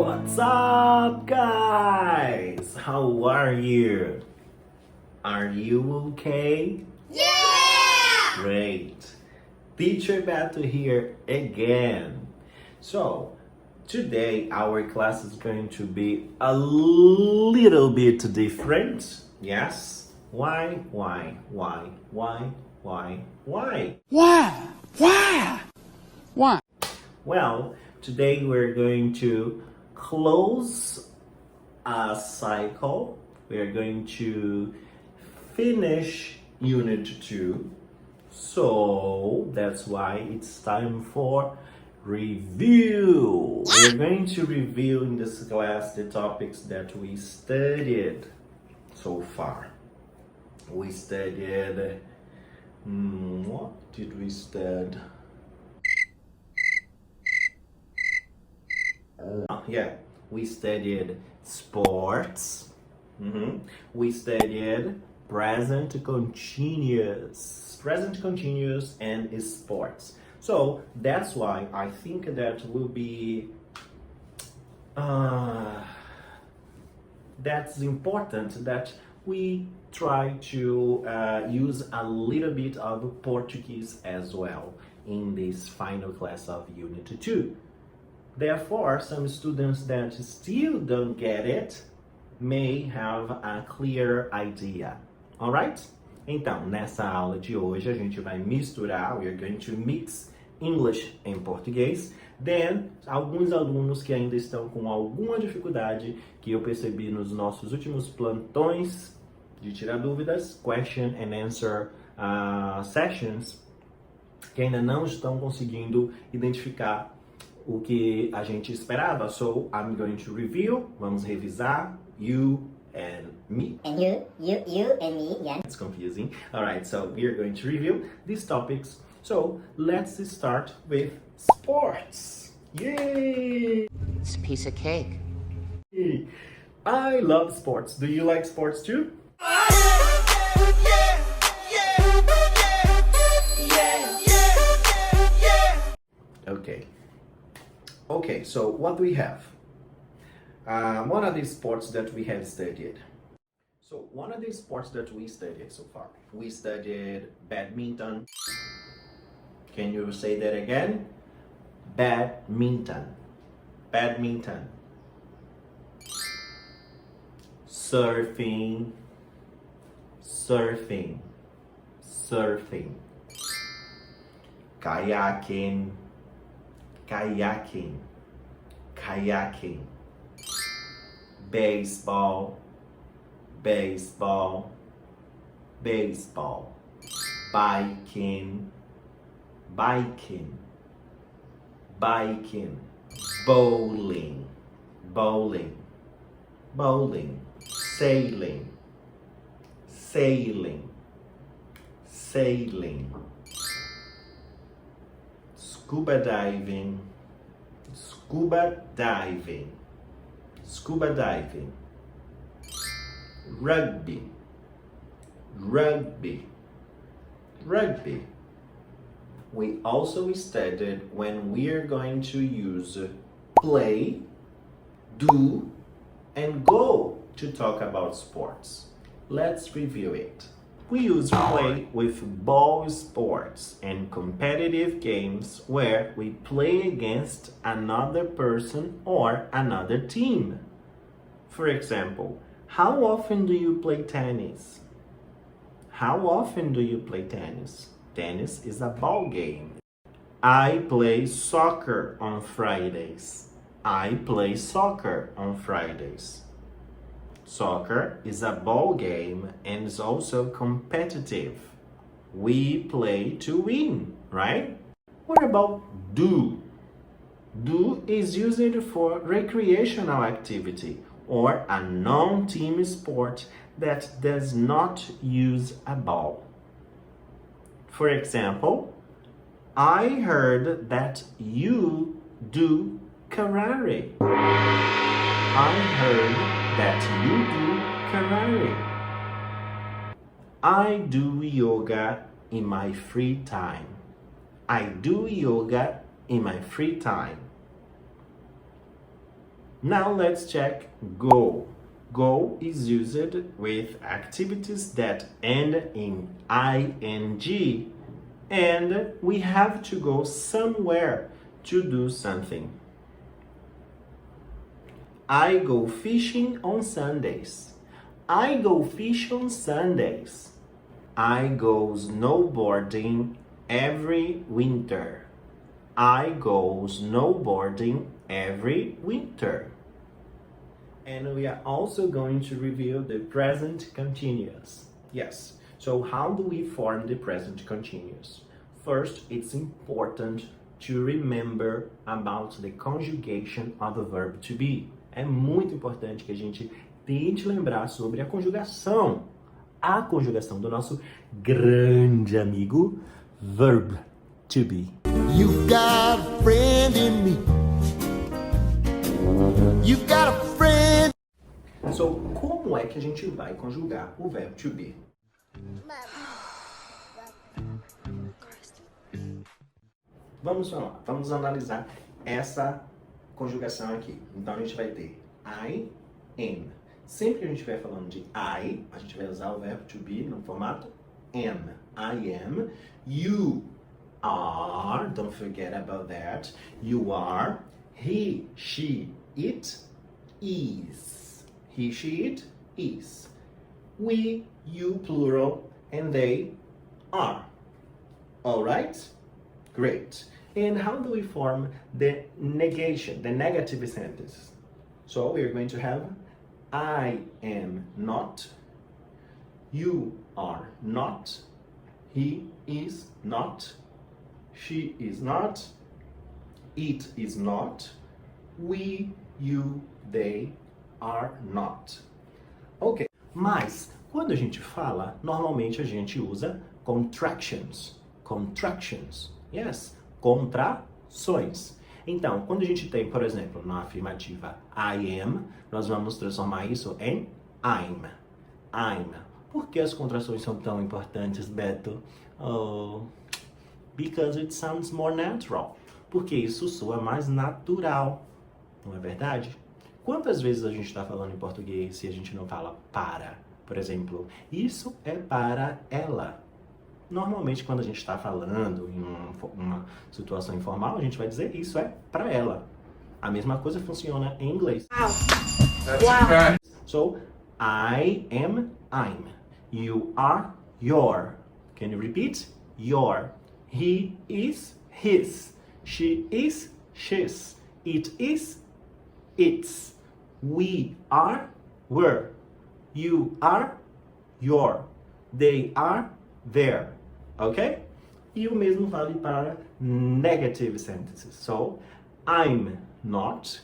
What's up, guys? How are you? Are you okay? Yeah! Great. Teacher Beto here again. So, today our class is going to be a little bit different. Yes? Why? Why? Well, today we're going to close a cycle. We are going to finish Unit 2. So that's why it's time for review. We're going to review in this class the topics that we studied so far. We studied, what did we study? We studied sports. We studied present continuous and sports. So that's why I think that will be that's important that we try to use a little bit of Portuguese as well in this final class of Unit 2. Therefore, some students that still don't get it may have a clear idea. Alright? Então, nessa aula de hoje a gente vai misturar, we are going to mix English em português. Then, alguns alunos que ainda estão com alguma dificuldade, que eu percebi nos nossos últimos plantões de tirar dúvidas, question and answer sessions, que ainda não estão conseguindo identificar o que a gente esperava. So, I'm going to review, vamos revisar, you and me. And you and me, yeah. It's confusing. Alright, so we are going to review these topics. So, let's start with sports. Yay! It's a piece of cake. I love sports. Do you like sports too? Okay, so what do we have? One of these sports that we have studied. So one of these sports that we studied so far, we studied badminton. Can you say that again? Badminton. Surfing. Kayaking. Baseball. Biking. Bowling. Sailing. Scuba diving. Rugby. We also studied when we are going to use play, do, and go to talk about sports. Let's review it. We use play with ball sports and competitive games where we play against another person or another team. For example, how often do you play tennis? Tennis is a ball game. I play soccer on Fridays. Soccer is a ball game and is also competitive. We play to win, right? What about do? Do is used for recreational activity or a non-team sport that does not use a ball. For example, I heard that you do karate. I do yoga in my free time. Now let's check go. Go is used with activities that end in ing, and we have to go somewhere to do something. I go fishing on Sundays. I go fish on Sundays. I go snowboarding every winter. I go snowboarding every winter. And we are also going to review the present continuous. Yes, so how do we form the present continuous? First, it's important to remember about the conjugation of the verb to be. É muito importante que a gente tente lembrar sobre a conjugação do nosso grande amigo verb to be. You've got a friend in me. You've got a friend. So, como é que a gente vai conjugar o verbo to be? Vamos analisar essa conjugação aqui. Então, a gente vai ter I, am. Sempre que a gente estiver falando de I, a gente vai usar o verbo to be no formato am. I am. You are. Don't forget about that. You are. He, she, it is. He, she, it is. We, you, plural, and they are. All right? Great. And how do we form the negation, the negative sentence? So we are going to have I am not, you are not, he is not, she is not, it is not, we, you, they are not. Ok, mas quando a gente fala, normalmente a gente usa contractions. Contractions, yes, contrações. Então, quando a gente tem, por exemplo, na afirmativa I am, nós vamos transformar isso em I'm. I'm. Por que as contrações são tão importantes, Beto? Oh, because it sounds more natural. Porque isso soa mais natural, não é verdade? Quantas vezes a gente está falando em português se a gente não fala para? Por exemplo, isso é para ela. Normalmente, quando a gente está falando em uma situação informal, a gente vai dizer isso é para ela. A mesma coisa funciona em inglês. Wow. So, I am, I'm. You are, your. Can you repeat? Your. He is, his. She is, she's. It is, its. We are, were. You are, your. They are, their. Ok? E o mesmo vale para negative sentences. So, I'm not,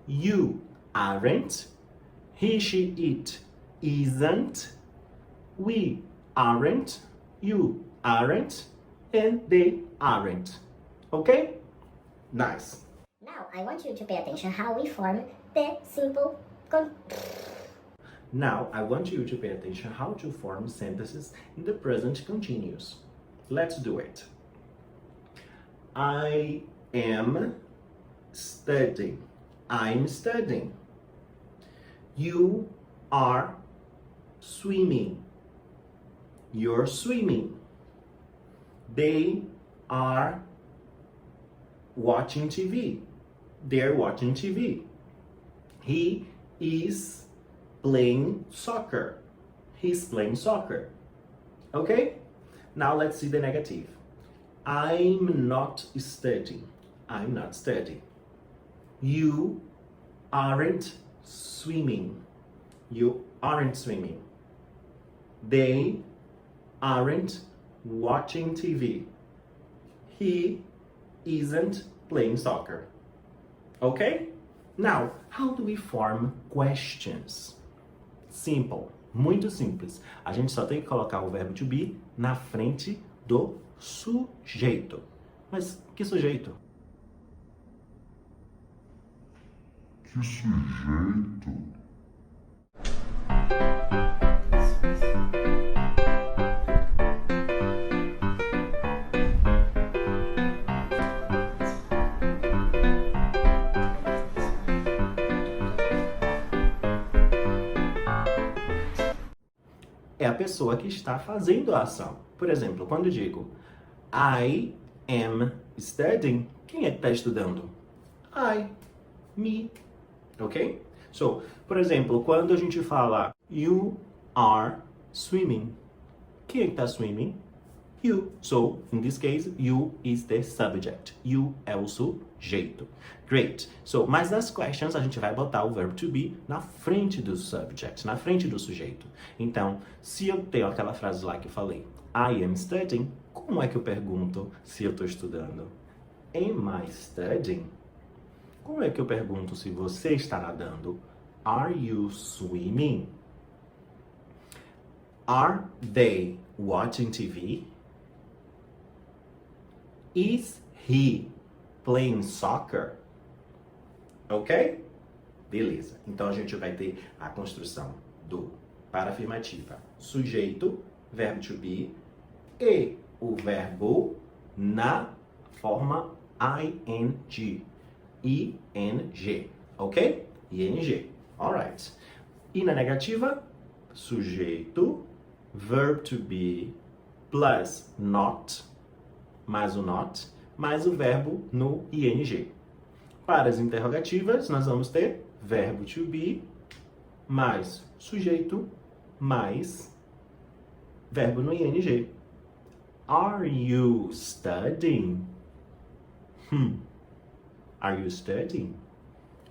you aren't, he, she, it isn't, we aren't, you aren't, and they aren't. Ok? Nice. Now, I want you to pay attention how we form the simple Now, I want you to pay attention how to form sentences in the present continuous. Let's do it. I am studying. I'm studying. You are swimming. You're swimming. They are watching TV. They're watching TV. He is playing soccer. He's playing soccer. Okay? Now let's see the negative. I'm not studying. I'm not studying. You aren't swimming. You aren't swimming. They aren't watching TV. He isn't playing soccer. Okay? Now, how do we form questions? Simple, muito simples. A gente só tem que colocar o verbo to be na frente do sujeito. Mas que sujeito? Que sujeito? é a pessoa que está fazendo a ação. Por exemplo, quando eu digo I am studying, quem é que está estudando? I, me, ok? So, por exemplo, quando a gente fala you are swimming, quem é que está swimming? You. So, in this case, you is the subject. You é o sujeito. Great. So, mas nas questions a gente vai botar o verbo to be na frente do subject, na frente do sujeito. Então, se eu tenho aquela frase lá que eu falei, I am studying, como é que eu pergunto se eu estou estudando? Am I studying? Como é que eu pergunto se você está nadando? Are you swimming? Are they watching TV? Is he playing soccer? Ok? Beleza. Então a gente vai ter a construção do para afirmativa, sujeito, verbo to be e o verbo na forma ing. ing. Ok? ing. Alright. E na negativa, sujeito, verb to be plus not, mais o not, mais o verbo no ing. Para as interrogativas, nós vamos ter verbo to be mais sujeito mais verbo no ing. Are you studying? Are you studying?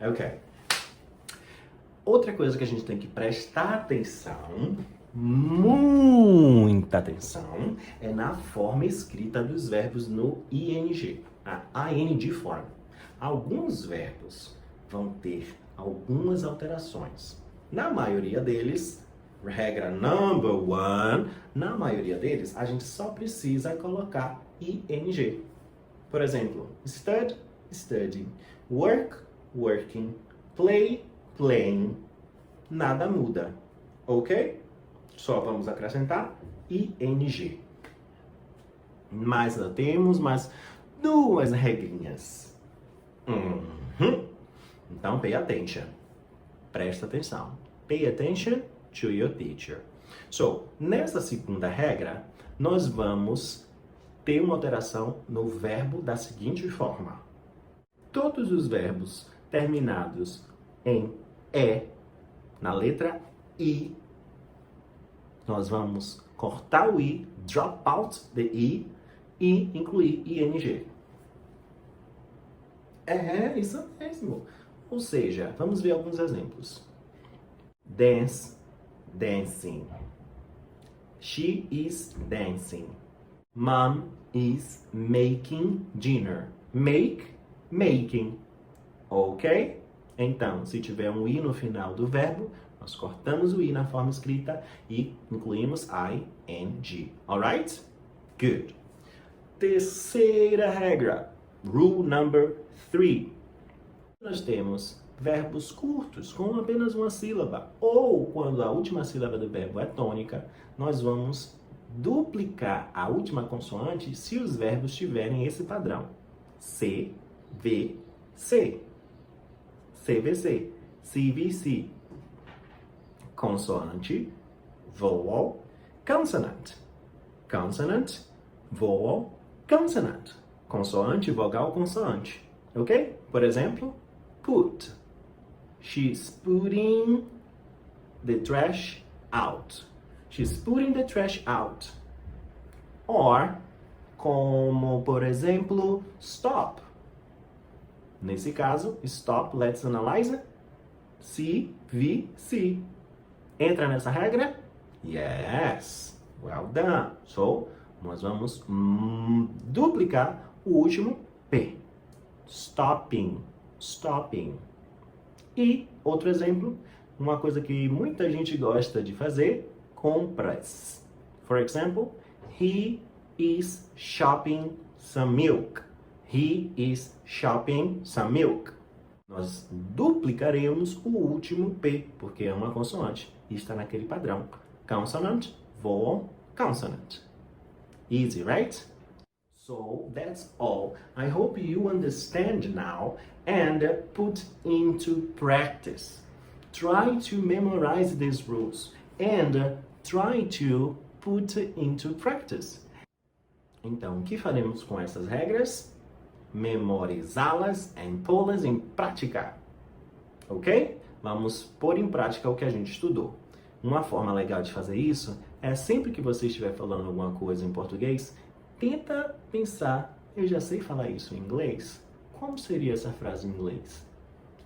Ok. Outra coisa que a gente tem que prestar atenção, muita atenção, é na forma escrita dos verbos no ing, a ing form. Alguns verbos vão ter algumas alterações. Na maioria deles, regra number one, na maioria deles, a gente só precisa colocar ing. Por exemplo, stud, studying, work, working, play, playing. Nada muda, ok? Só vamos acrescentar ing. Mas nós temos mais duas regrinhas. Então, pay attention. Presta atenção. Pay attention to your teacher. So, nessa segunda regra, nós vamos ter uma alteração no verbo da seguinte forma. Todos os verbos terminados em E, na letra I, nós vamos cortar o I, drop out the I e incluir ing. É, isso mesmo. Ou seja, vamos ver alguns exemplos. Dance, dancing. She is dancing. Mom is making dinner. Make, making. Ok? Então, se tiver um I no final do verbo, nós cortamos o I na forma escrita e incluímos ing. Alright? Good. Terceira regra. Rule number 3. Nós temos verbos curtos com apenas uma sílaba. Ou, quando a última sílaba do verbo é tônica, nós vamos duplicar a última consoante se os verbos tiverem esse padrão. C, V, C. CVC, CVC. Consoante, vowel, consonant. Consonant, vowel, consonant. Consoante, vogal, consoante. Ok? Por exemplo, put. She's putting the trash out. She's putting the trash out. Or, como por exemplo, stop. Nesse caso, stop, let's analyze. C, V, C. Entra nessa regra? Yes. Well done. So, nós vamos duplicar o último P. Stopping. Stopping. E outro exemplo, uma coisa que muita gente gosta de fazer, compras. For example, he is shopping some milk. He is shopping some milk. Nós duplicaremos o último P, porque é uma consoante e está naquele padrão. Consonant, vowel, consonant. Easy, right? So that's all. I hope you understand now and put into practice. Try to memorize these rules and try to put into practice. Então, o que faremos com essas regras? Memorizá-las e pô-las em prática. Ok? Vamos pôr em prática o que a gente estudou. Uma forma legal de fazer isso é sempre que você estiver falando alguma coisa em português, tenta pensar, eu já sei falar isso em inglês, como seria essa frase em inglês?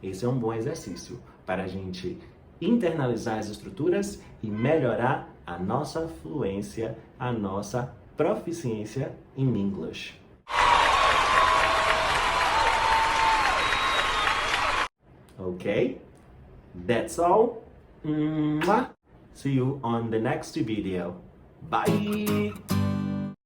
Esse é um bom exercício para a gente internalizar as estruturas e melhorar a nossa fluência, a nossa proficiência em English. Okay? That's all. See you on the next video. Bye!